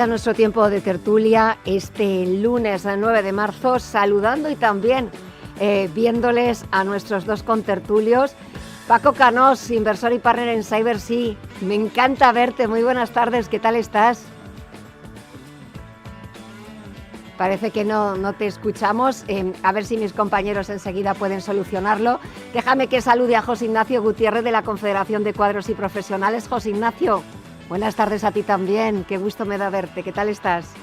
A nuestro tiempo de tertulia este lunes 9 de marzo, saludando y también viéndoles a nuestros dos contertulios. Paco Canós, inversor y partner en CyberSea. Me encanta verte, muy buenas tardes, ¿qué tal estás? Parece que no te escuchamos, a ver si mis compañeros enseguida pueden solucionarlo. Déjame que salude a José Ignacio Gutiérrez de la Confederación de Cuadros y Profesionales. José Ignacio, buenas tardes a ti también, qué gusto me da verte, ¿qué tal estás?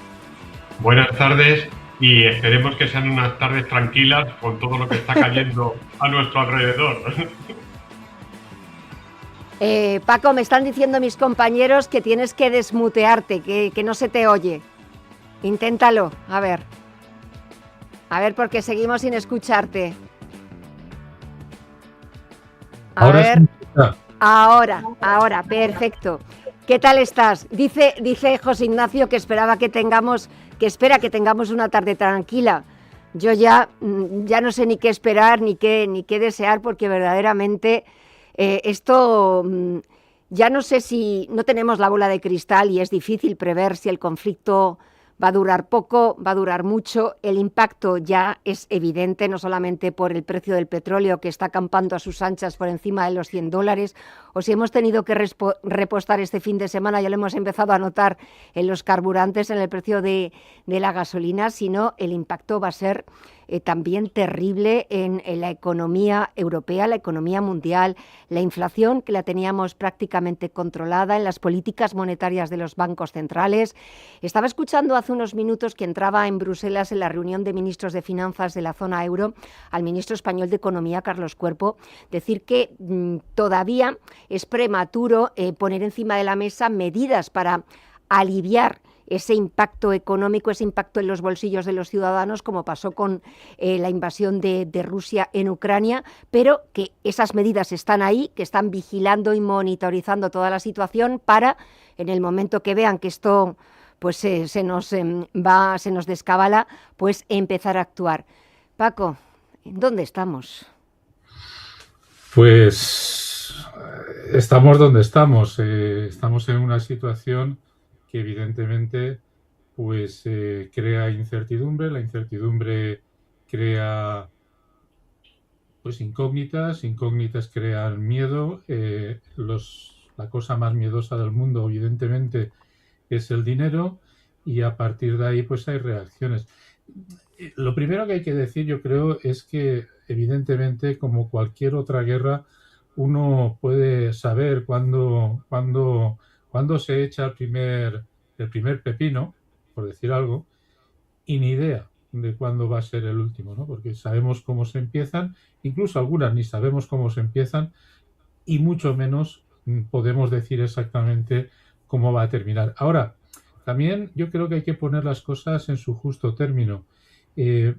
Buenas tardes y esperemos que sean unas tardes tranquilas con todo lo que está cayendo a nuestro alrededor. Paco, me están diciendo mis compañeros que tienes que desmutearte, que no se te oye. Inténtalo, a ver porque seguimos sin escucharte. Ahora, perfecto. ¿Qué tal estás? Dice José Ignacio que espera que tengamos una tarde tranquila. Yo ya no sé ni qué esperar ni qué desear, porque verdaderamente esto ya no sé si no tenemos la bola de cristal y es difícil prever si el conflicto va a durar poco, va a durar mucho. El impacto ya es evidente, no solamente por el precio del petróleo, que está acampando a sus anchas por encima de los $100, o si hemos tenido que repostar este fin de semana, ya lo hemos empezado a notar en los carburantes, en el precio de la gasolina, sino el impacto va a ser también terrible en la economía europea, la economía mundial, la inflación, que la teníamos prácticamente controlada, en las políticas monetarias de los bancos centrales. Estaba escuchando hace unos minutos que entraba en Bruselas en la reunión de ministros de finanzas de la zona euro al ministro español de Economía, Carlos Cuerpo, decir que todavía es prematuro poner encima de la mesa medidas para aliviar ese impacto económico, ese impacto en los bolsillos de los ciudadanos, como pasó con la invasión de Rusia en Ucrania, pero que esas medidas están ahí, que están vigilando y monitorizando toda la situación para, en el momento que vean que esto pues se nos descabala, pues empezar a actuar. Paco, ¿dónde estamos? Pues estamos donde estamos. Estamos en una situación que evidentemente pues crea incertidumbre. La incertidumbre crea pues incógnitas crean miedo. La cosa más miedosa del mundo evidentemente es el dinero, y a partir de ahí pues hay reacciones. Lo primero que hay que decir, yo creo, es que evidentemente, como cualquier otra guerra, uno puede saber cuándo se echa el primer pepino, por decir algo, y ni idea de cuándo va a ser el último, ¿no? Porque sabemos cómo se empiezan, incluso algunas ni sabemos cómo se empiezan, y mucho menos podemos decir exactamente cómo va a terminar. Ahora, también yo creo que hay que poner las cosas en su justo término.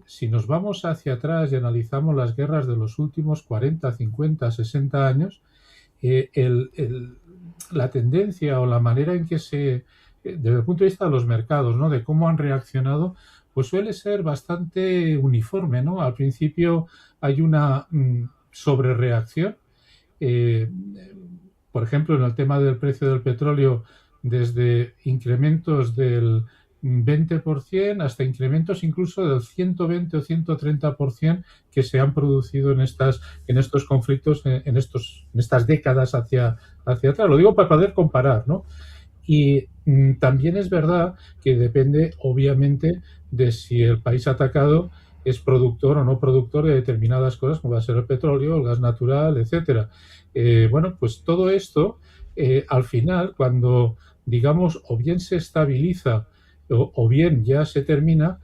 Si nos vamos hacia atrás y analizamos las guerras de los últimos 40, 50, 60 años, la tendencia o la manera en que desde el punto de vista de los mercados, ¿no?, de cómo han reaccionado, pues suele ser bastante uniforme, ¿no? Al principio hay una sobrereacción. Por ejemplo, en el tema del precio del petróleo, desde incrementos del 20% hasta incrementos incluso del 120 o 130% que se han producido en estos conflictos, en estas décadas hacia atrás. Lo digo para poder comparar, ¿no? Y también es verdad que depende, obviamente, de si el país atacado es productor o no productor de determinadas cosas, como va a ser el petróleo, el gas natural, etcétera. Bueno, pues todo esto, al final, cuando, digamos, o bien se estabiliza o bien ya se termina,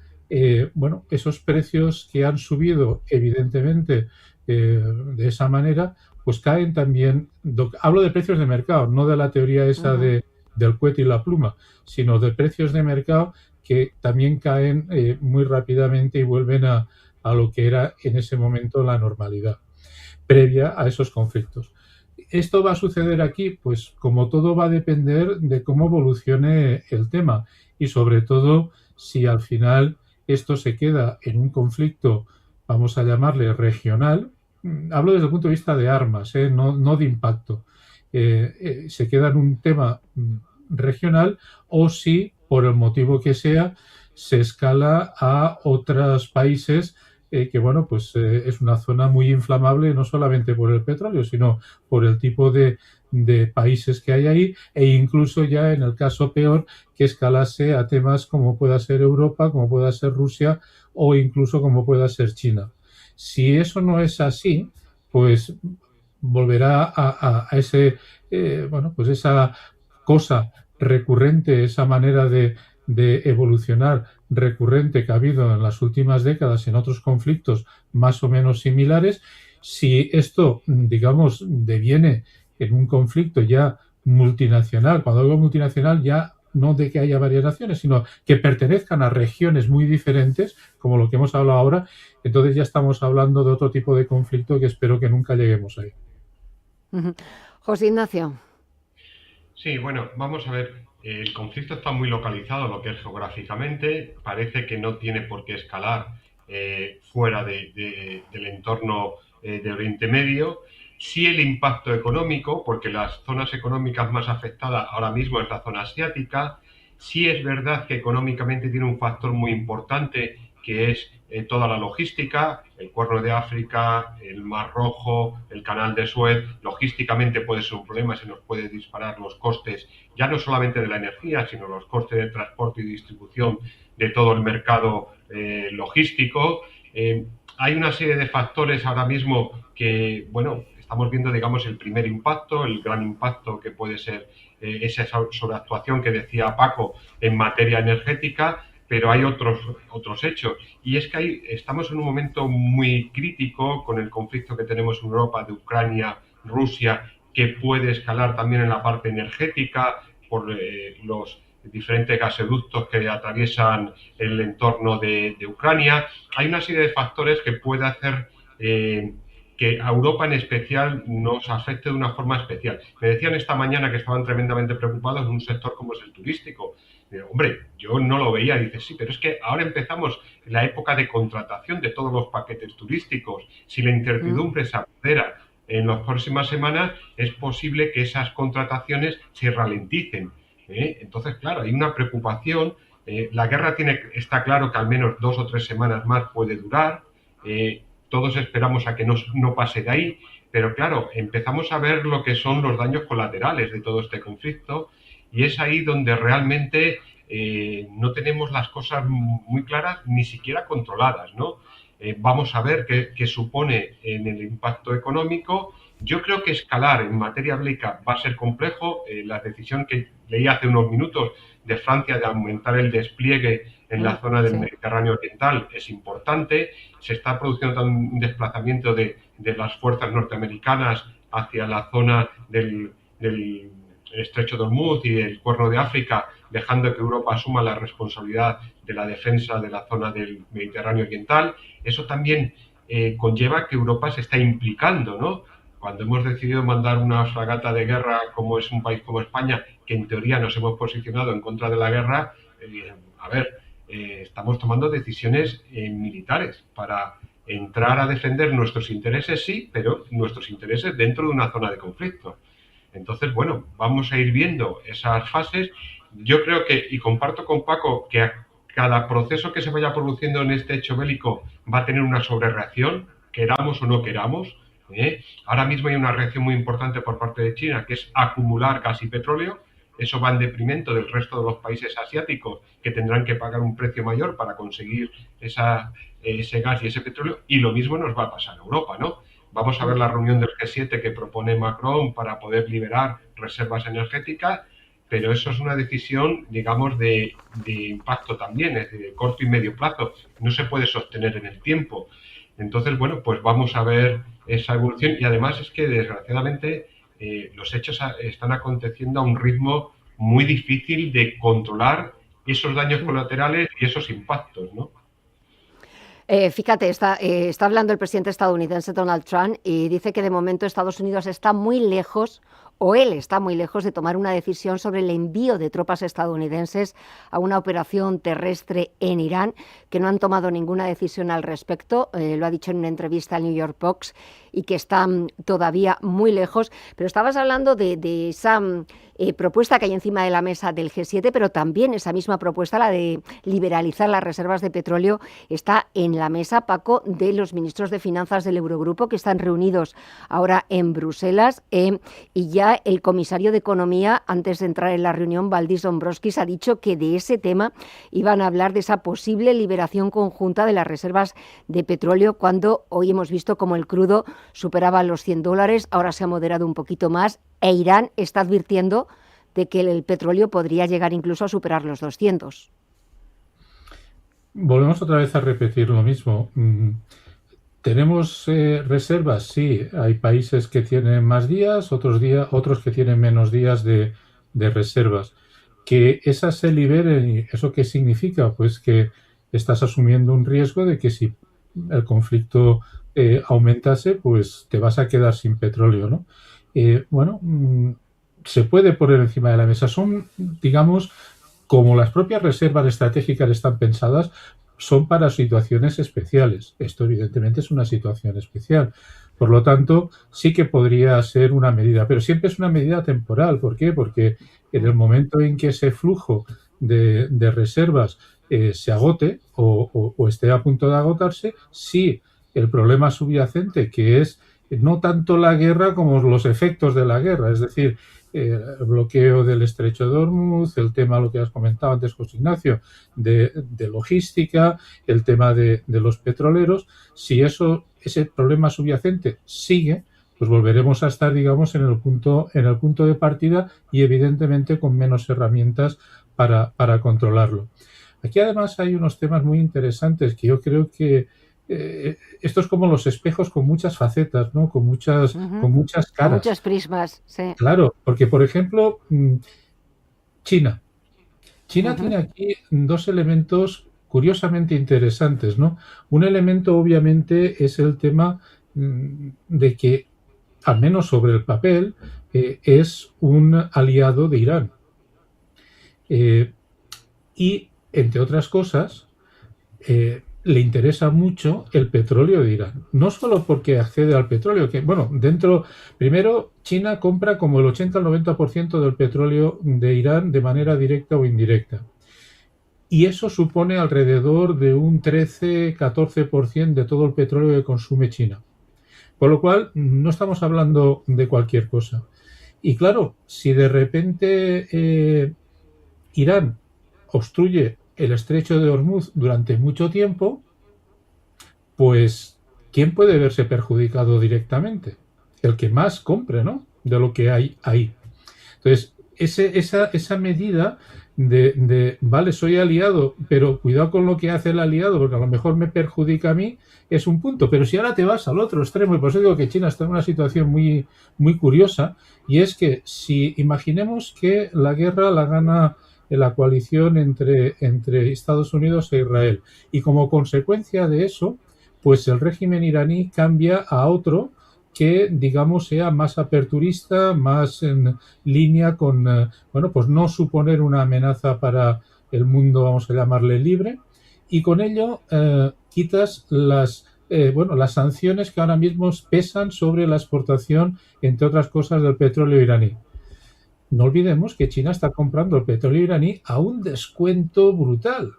bueno, esos precios que han subido, evidentemente, de esa manera, pues caen también. Hablo de precios de mercado, no de la teoría esa del cohete y la pluma, sino de precios de mercado que también caen muy rápidamente y vuelven a lo que era en ese momento la normalidad previa a esos conflictos. ¿Esto va a suceder aquí? Pues como todo va a depender de cómo evolucione el tema, y sobre todo si al final esto se queda en un conflicto, vamos a llamarle regional. Hablo desde el punto de vista de armas, no de impacto. Se queda en un tema regional, o si por el motivo que sea, se escala a otros países que, bueno, pues es una zona muy inflamable, no solamente por el petróleo, sino por el tipo de países que hay ahí, e incluso ya en el caso peor, que escalase a temas como pueda ser Europa, como pueda ser Rusia o incluso como pueda ser China. Si eso no es así, pues volverá a ese, bueno, pues esa cosa recurrente, esa manera de evolucionar recurrente que ha habido en las últimas décadas en otros conflictos más o menos similares. Si esto, digamos, deviene en un conflicto ya multinacional, cuando digo multinacional ya no de que haya varias naciones, sino que pertenezcan a regiones muy diferentes, como lo que hemos hablado ahora, entonces ya estamos hablando de otro tipo de conflicto que espero que nunca lleguemos ahí. José Ignacio. Sí, bueno, vamos a ver. El conflicto está muy localizado, lo que es geográficamente. Parece que no tiene por qué escalar fuera del entorno de Oriente Medio. Sí el impacto económico, porque las zonas económicas más afectadas ahora mismo es la zona asiática. Sí es verdad que económicamente tiene un factor muy importante, que es toda la logística, el Cuerno de África, el Mar Rojo, el Canal de Suez. Logísticamente puede ser un problema, se nos puede disparar los costes, ya no solamente de la energía, sino los costes de transporte y distribución de todo el mercado logístico. Hay una serie de factores ahora mismo que, bueno, estamos viendo, digamos, el primer impacto, el gran impacto que puede ser esa sobreactuación que decía Paco en materia energética, pero hay otros hechos. Y es que ahí estamos en un momento muy crítico con el conflicto que tenemos en Europa de Ucrania, Rusia, que puede escalar también en la parte energética por los diferentes gasoductos que atraviesan el entorno de Ucrania. Hay una serie de factores que puede hacer que a Europa en especial nos afecte de una forma especial. Me decían esta mañana que estaban tremendamente preocupados en un sector como es el turístico. Hombre, yo no lo veía. Dice, sí, pero es que ahora empezamos la época de contratación de todos los paquetes turísticos. Si la incertidumbre se apodera en las próximas semanas, es posible que esas contrataciones se ralenticen. Entonces, claro, hay una preocupación. La guerra está claro que al menos 2 o 3 semanas más puede durar. Todos esperamos a que no pase de ahí, pero claro, empezamos a ver lo que son los daños colaterales de todo este conflicto, y es ahí donde realmente no tenemos las cosas muy claras, ni siquiera controladas, ¿no? Vamos a ver qué supone en el impacto económico. Yo creo que escalar en materia bélica va a ser complejo. La decisión que leí hace unos minutos de Francia de aumentar el despliegue en la zona del Mediterráneo Oriental es importante. Se está produciendo también un desplazamiento de las fuerzas norteamericanas hacia la zona del Estrecho de Hormuz y el Cuerno de África, dejando que Europa asuma la responsabilidad de la defensa de la zona del Mediterráneo Oriental. Eso también conlleva que Europa se está implicando, ¿no? Cuando hemos decidido mandar una fragata de guerra, como es un país como España, que en teoría nos hemos posicionado en contra de la guerra, estamos tomando decisiones militares para entrar a defender nuestros intereses, sí, pero nuestros intereses dentro de una zona de conflicto. Entonces, bueno, vamos a ir viendo esas fases. Yo creo que, y comparto con Paco, que cada proceso que se vaya produciendo en este hecho bélico va a tener una sobrereacción, queramos o no queramos. Ahora mismo hay una reacción muy importante por parte de China, que es acumular gas y petróleo. Eso va en detrimento del resto de los países asiáticos, que tendrán que pagar un precio mayor para conseguir ese gas y ese petróleo, y lo mismo nos va a pasar a Europa, ¿no? Vamos a ver la reunión del G7 que propone Macron para poder liberar reservas energéticas, pero eso es una decisión, digamos, de impacto también, es de corto y medio plazo. No se puede sostener en el tiempo. Entonces, bueno, pues vamos a ver esa evolución, y además es que, desgraciadamente, los hechos están aconteciendo a un ritmo muy difícil de controlar esos daños colaterales y esos impactos, ¿no? Fíjate, está hablando el presidente estadounidense Donald Trump y dice que de momento Estados Unidos está muy lejos, o él está muy lejos de tomar una decisión sobre el envío de tropas estadounidenses a una operación terrestre en Irán, que no han tomado ninguna decisión al respecto, lo ha dicho en una entrevista al New York Post, y que están todavía muy lejos. Pero estabas hablando de esa propuesta que hay encima de la mesa del G7, pero también esa misma propuesta, la de liberalizar las reservas de petróleo, está en la mesa, Paco, de los ministros de Finanzas del Eurogrupo, que están reunidos ahora en Bruselas, y ya el comisario de Economía, antes de entrar en la reunión, Valdis Dombrovskis, ha dicho que de ese tema iban a hablar, de esa posible liberación conjunta de las reservas de petróleo, cuando hoy hemos visto como el crudo superaba los $100, ahora se ha moderado un poquito más, e Irán está advirtiendo de que el petróleo podría llegar incluso a superar los 200. Volvemos otra vez a repetir lo mismo. ¿Tenemos reservas? Sí, hay países que tienen más días, otros que tienen menos días de reservas. Que esas se liberen, ¿eso qué significa? Pues que estás asumiendo un riesgo de que si el conflicto aumentase, pues te vas a quedar sin petróleo, ¿no? Se puede poner encima de la mesa. Son, digamos, como las propias reservas estratégicas están pensadas, son para situaciones especiales. Esto evidentemente es una situación especial. Por lo tanto, sí que podría ser una medida, pero siempre es una medida temporal. ¿Por qué? Porque en el momento en que ese flujo de reservas se agote o esté a punto de agotarse, sí, el problema subyacente, que es no tanto la guerra como los efectos de la guerra, es decir, el bloqueo del estrecho de Hormuz, el tema, lo que has comentado antes, José Ignacio, de logística, el tema de los petroleros. Si ese problema subyacente sigue, pues volveremos a estar, digamos, en el punto de partida y evidentemente con menos herramientas para controlarlo. Aquí además hay unos temas muy interesantes que yo creo que esto es como los espejos con muchas facetas, ¿no? Con muchas caras. Con muchos prismas, sí. Claro, porque por ejemplo, China tiene aquí dos elementos curiosamente interesantes, ¿no? Un elemento obviamente es el tema de que, al menos sobre el papel, es un aliado de Irán. Y, entre otras cosas, le interesa mucho el petróleo de Irán. No solo porque accede al petróleo, que, bueno, primero, China compra como el 80 al 90% del petróleo de Irán de manera directa o indirecta. Y eso supone alrededor de un 13-14% de todo el petróleo que consume China. Por lo cual, no estamos hablando de cualquier cosa. Y claro, si de repente Irán obstruye el estrecho de Hormuz durante mucho tiempo, pues ¿quién puede verse perjudicado directamente? El que más compre, ¿no? De lo que hay ahí. Entonces, esa medida de vale, soy aliado, pero cuidado con lo que hace el aliado, porque a lo mejor me perjudica a mí, es un punto. Pero si ahora te vas al otro extremo, y por eso digo que China está en una situación muy, muy curiosa, y es que si imaginemos que la guerra la gana la coalición entre Estados Unidos e Israel, y como consecuencia de eso, pues el régimen iraní cambia a otro que, digamos, sea más aperturista, más en línea con, pues no suponer una amenaza para el mundo, vamos a llamarle libre, y con ello quitas las sanciones que ahora mismo pesan sobre la exportación, entre otras cosas, del petróleo iraní. No olvidemos que China está comprando el petróleo iraní a un descuento brutal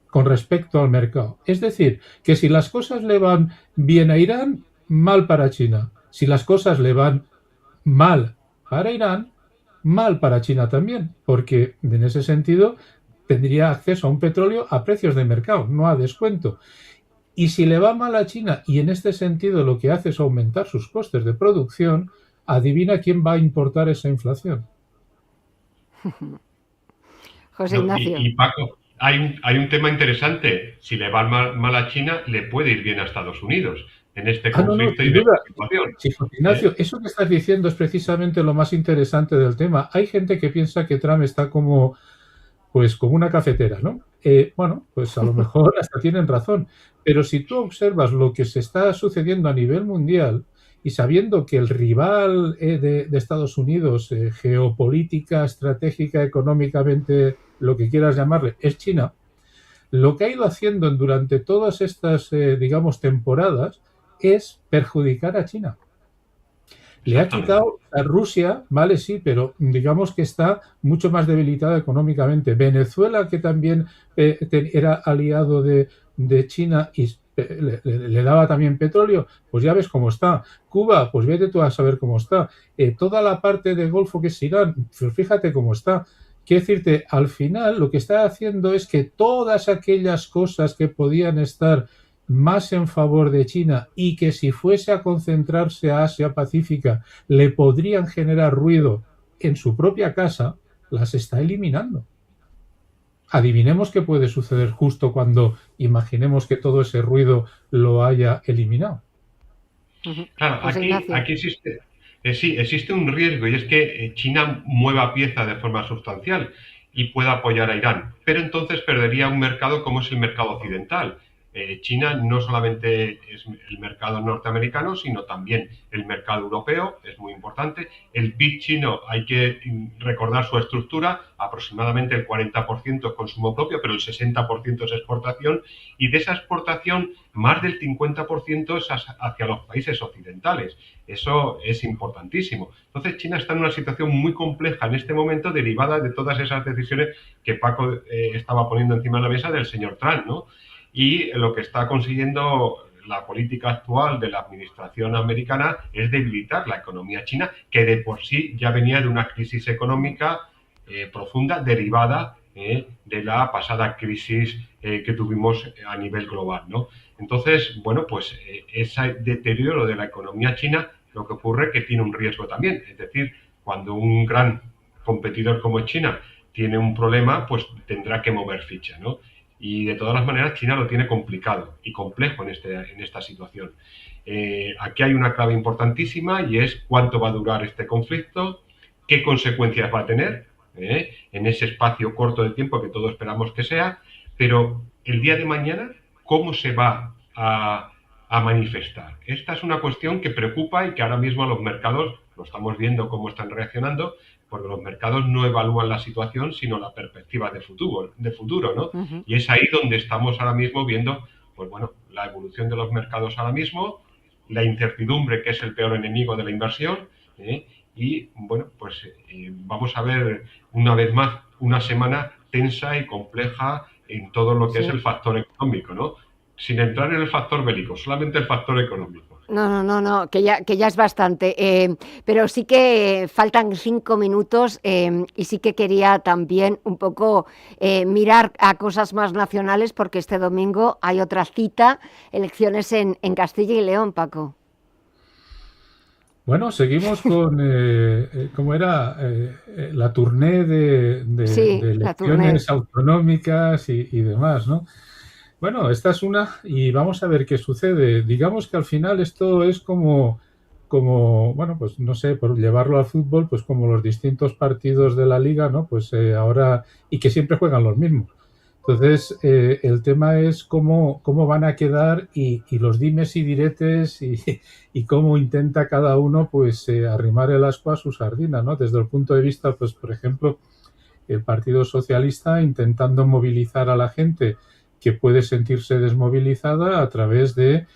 con respecto al mercado. Es decir, que si las cosas le van bien a Irán, mal para China. Si las cosas le van mal para Irán, mal para China también, porque en ese sentido tendría acceso a un petróleo a precios de mercado, no a descuento. Y si le va mal a China y en este sentido lo que hace es aumentar sus costes de producción, adivina quién va a importar esa inflación. José Ignacio. Y Paco, hay un tema interesante. Si le va mal a China, le puede ir bien a Estados Unidos en este conflicto y de esta situación. Sí, José Ignacio, eso que estás diciendo es precisamente lo más interesante del tema. Hay gente que piensa que Trump está como una cafetera, ¿no? Pues a lo mejor hasta tienen razón. Pero si tú observas lo que se está sucediendo a nivel mundial, y sabiendo que el rival de Estados Unidos, geopolítica, estratégica, económicamente, lo que quieras llamarle, es China, lo que ha ido haciendo durante todas estas, temporadas, es perjudicar a China. Le ha quitado a Rusia, vale, sí, pero digamos que está mucho más debilitada económicamente. Venezuela, que también era aliado de China y le daba también petróleo, pues ya ves cómo está. Cuba, pues vete tú a saber cómo está. Toda la parte del Golfo que es Irán, pues fíjate cómo está. Quiero decirte, al final lo que está haciendo es que todas aquellas cosas que podían estar más en favor de China y que si fuese a concentrarse a Asia Pacífica le podrían generar ruido en su propia casa, las está eliminando. Adivinemos qué puede suceder justo cuando imaginemos que todo ese ruido lo haya eliminado. Claro, aquí existe, sí, existe un riesgo y es que China mueva pieza de forma sustancial y pueda apoyar a Irán, pero entonces perdería un mercado como es el mercado occidental. China no solamente es el mercado norteamericano, sino también el mercado europeo, es muy importante. El PIB chino, hay que recordar su estructura, aproximadamente el 40% es consumo propio, pero el 60% es exportación, y de esa exportación, más del 50% es hacia los países occidentales. Eso es importantísimo. Entonces, China está en una situación muy compleja en este momento, derivada de todas esas decisiones que Paco estaba poniendo encima de la mesa del señor Trump, ¿no? Y lo que está consiguiendo la política actual de la administración americana es debilitar la economía china, que de por sí ya venía de una crisis económica profunda derivada de la pasada crisis que tuvimos a nivel global, ¿no? Entonces, bueno, pues ese deterioro de la economía china, lo que ocurre es que tiene un riesgo también. Es decir, cuando un gran competidor como China tiene un problema, pues tendrá que mover ficha, ¿no? Y de todas las maneras China lo tiene complicado y complejo en esta situación. Aquí hay una clave importantísima y es cuánto va a durar este conflicto, qué consecuencias va a tener en ese espacio corto de tiempo que todos esperamos que sea, pero el día de mañana, ¿cómo se va a manifestar? Esta es una cuestión que preocupa y que ahora mismo a los mercados, lo estamos viendo cómo están reaccionando, porque los mercados no evalúan la situación, sino la perspectiva de futuro, ¿no? Uh-huh. Y es ahí donde estamos ahora mismo viendo, pues bueno, la evolución de los mercados ahora mismo, la incertidumbre, que es el peor enemigo de la inversión, y bueno, pues vamos a ver una vez más una semana tensa y compleja en todo lo que es el factor económico, ¿no? Sin entrar en el factor bélico, solamente el factor económico. No, que ya es bastante. Pero sí que faltan 5 minutos y sí que quería también un poco mirar a cosas más nacionales, porque este domingo hay otra cita, elecciones en Castilla y León, Paco. Bueno, seguimos con, ¿cómo era? La tournée de elecciones autonómicas y demás, ¿no? Bueno, esta es una y vamos a ver qué sucede. Digamos que al final esto es como bueno, pues no sé, por llevarlo al fútbol, pues como los distintos partidos de la liga, ¿no? Pues ahora, y que siempre juegan los mismos. Entonces, el tema es cómo van a quedar y los dimes y diretes y cómo intenta cada uno, pues, arrimar el ascua a su sardina, ¿no? Desde el punto de vista, pues, por ejemplo, el Partido Socialista intentando movilizar a la gente que puede sentirse desmovilizada a través de,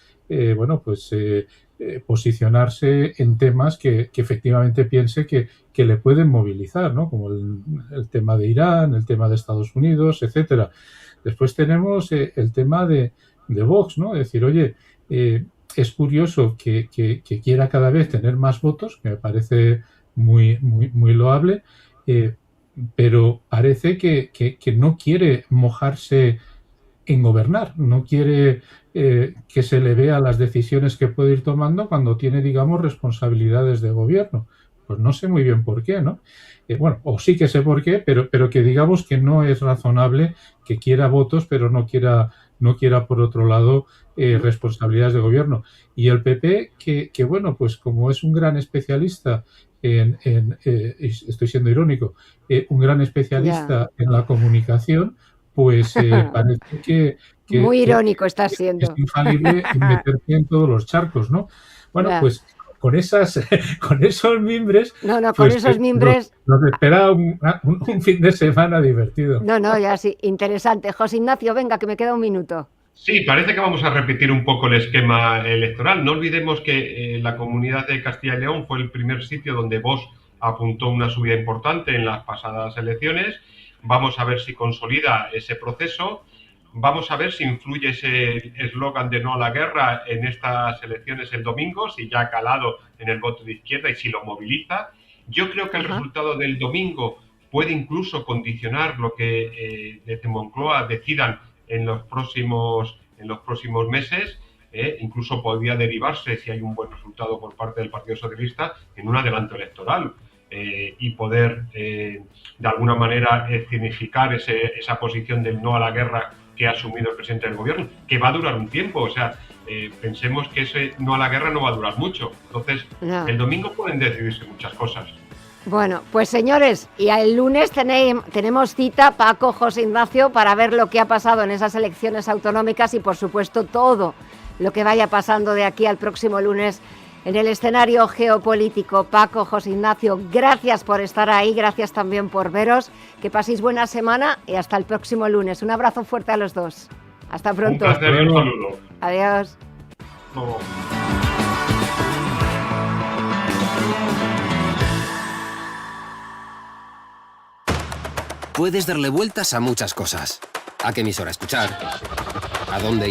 posicionarse en temas que efectivamente piense que le pueden movilizar, ¿no? Como el tema de Irán, el tema de Estados Unidos, etcétera. Después tenemos el tema de Vox, ¿no? Es decir, oye, es curioso que quiera cada vez tener más votos, que me parece muy, muy, muy loable, pero parece que no quiere mojarse en gobernar, no quiere que se le vea las decisiones que puede ir tomando cuando tiene, digamos, responsabilidades de gobierno. Pues no sé muy bien por qué, ¿no? Bueno, o sí que sé por qué, pero que digamos que no es razonable que quiera votos, pero no quiera por otro lado responsabilidades de gobierno. Y el PP, que bueno, pues como es un gran especialista estoy siendo irónico, un gran especialista en la comunicación, pues parece que muy irónico está siendo. Es infalible en meterse en todos los charcos, ¿no? Bueno, pues con esos mimbres... No, con esos mimbres... Nos espera un fin de semana divertido. No, ya sí, interesante. José Ignacio, venga, que me queda un minuto. Sí, parece que vamos a repetir un poco el esquema electoral. No olvidemos que la comunidad de Castilla y León fue el primer sitio donde Vox apuntó una subida importante en las pasadas elecciones. Vamos a ver si consolida ese proceso. Vamos a ver si influye ese eslogan de no a la guerra en estas elecciones el domingo, si ya ha calado en el voto de izquierda y si lo moviliza. Yo creo que el Ajá. resultado del domingo puede incluso condicionar lo que desde Moncloa decidan en los próximos meses. Incluso podría derivarse, si hay un buen resultado por parte del Partido Socialista, en un adelanto electoral y poder, de alguna manera, significar esa posición del no a la guerra que ha asumido el presidente del gobierno, que va a durar un tiempo. O sea, pensemos que ese no a la guerra no va a durar mucho. Entonces, No. el domingo pueden decidirse muchas cosas. Bueno, pues señores, y el lunes tenemos cita, Paco, José Ignacio, para ver lo que ha pasado en esas elecciones autonómicas y, por supuesto, todo lo que vaya pasando de aquí al próximo lunes en el escenario geopolítico. Paco, José Ignacio, gracias por estar ahí, gracias también por veros, que paséis buena semana y hasta el próximo lunes. Un abrazo fuerte a los dos. Hasta pronto. Un placer y un saludo. Adiós. No. Puedes darle vueltas a muchas cosas. ¿A qué emisora escuchar? ¿A dónde ir?